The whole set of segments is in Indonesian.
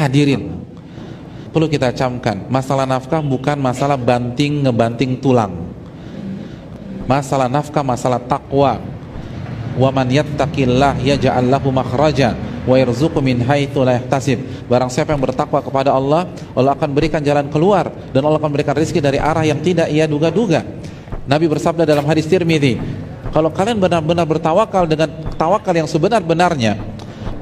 Hadirin, perlu kita camkan, masalah nafkah bukan masalah ngebanting tulang. Masalah nafkah masalah takwa. Wa man yattaqillah yaj'al lahu makhraja wa yarzuqhu min haitsu la yahtasib. Barang siapa yang bertakwa kepada Allah, Allah akan berikan jalan keluar dan Allah akan berikan rezeki dari arah yang tidak ia duga-duga. Nabi bersabda dalam hadis Tirmidzi, kalau kalian benar-benar bertawakal dengan tawakal yang sebenar-benarnya,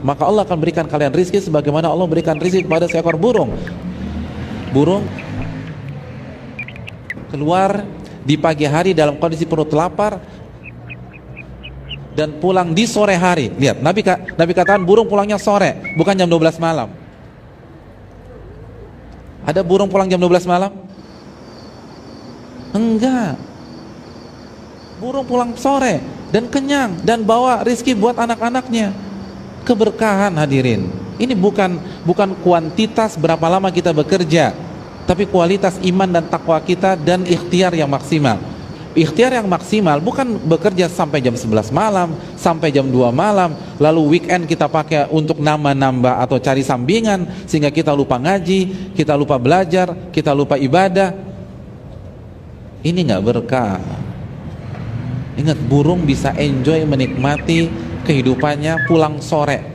maka Allah akan berikan kalian rezeki sebagaimana Allah berikan rezeki kepada seekor burung. Burung keluar di pagi hari dalam kondisi perut lapar dan pulang di sore hari. Lihat, Nabi katakan burung pulangnya sore, bukan jam 12 malam. Ada burung pulang jam 12 malam? Enggak. Burung pulang sore dan kenyang dan bawa rizki buat anak-anaknya. Keberkahan, hadirin. Ini bukan kuantitas berapa lama kita bekerja, tapi kualitas iman dan takwa kita dan ikhtiar yang maksimal. Ikhtiar yang maksimal bukan bekerja sampai jam 11 malam, sampai jam 2 malam, lalu weekend kita pakai untuk nambah-nambah atau cari sambingan sehingga kita lupa ngaji, kita lupa belajar, kita lupa ibadah. Ini nggak berkah. Ingat, burung bisa enjoy menikmati kehidupannya pulang sore.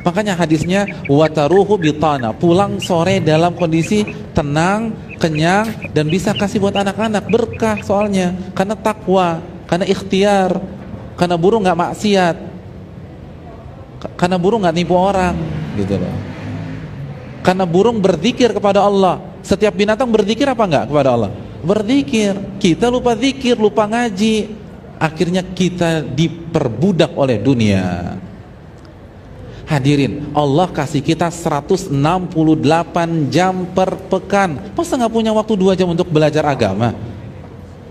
Makanya hadisnya wataruhu bitana, pulang sore dalam kondisi tenang, kenyang, dan bisa kasih buat anak-anak. Berkah soalnya, karena takwa, karena ikhtiar, karena burung nggak maksiat, karena burung nggak nipu orang, gitu loh. Karena burung berzikir kepada Allah. Setiap binatang berzikir apa enggak kepada Allah? Berzikir. Kita lupa zikir, lupa ngaji, akhirnya kita diperbudak oleh dunia. Hadirin, Allah kasih kita 168 jam per pekan. Masa nggak punya waktu 2 jam untuk belajar agama?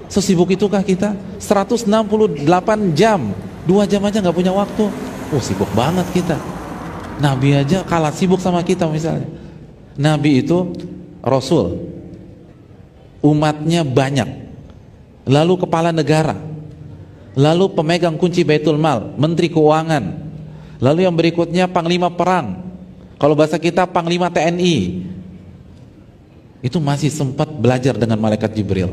Sesibuk itukah kita? 168 jam, 2 jam aja nggak punya waktu. Oh, sibuk banget kita. Nabi aja kalah sibuk sama kita misalnya. Nabi itu Rasul, umatnya banyak, lalu kepala negara, lalu pemegang kunci Baitul Mal, menteri keuangan, lalu yang berikutnya panglima perang, kalau bahasa kita panglima TNI. Itu masih sempat belajar dengan malaikat Jibril.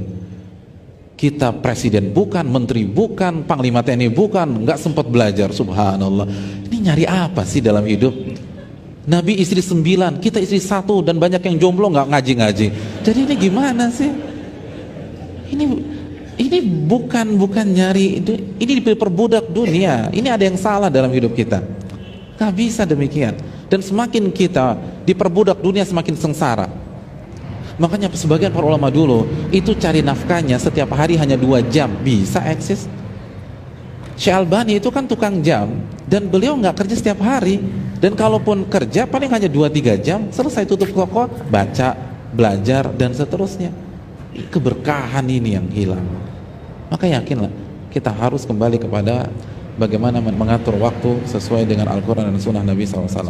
Kita presiden bukan, menteri bukan, panglima TNI bukan, nggak sempat belajar. Subhanallah, ini nyari apa sih dalam hidup? Nabi istri 9, kita istri 1, dan banyak yang jomblo nggak ngaji-ngaji. Jadi ini gimana sih? Ini bukan nyari, ini diperbudak dunia. Ini ada yang salah dalam hidup kita. Gak bisa demikian. Dan semakin kita diperbudak dunia, semakin sengsara. Makanya sebagian para ulama dulu itu cari nafkahnya setiap hari hanya 2 jam, bisa eksis. Syekh Albani itu kan tukang jam, dan beliau nggak kerja setiap hari, dan kalaupun kerja paling hanya 2-3 jam, selesai tutup toko, baca, belajar, dan seterusnya. Keberkahan ini yang hilang. Maka yakinlah, kita harus kembali kepada bagaimana mengatur waktu sesuai dengan Al-Quran dan Sunnah Nabi SAW.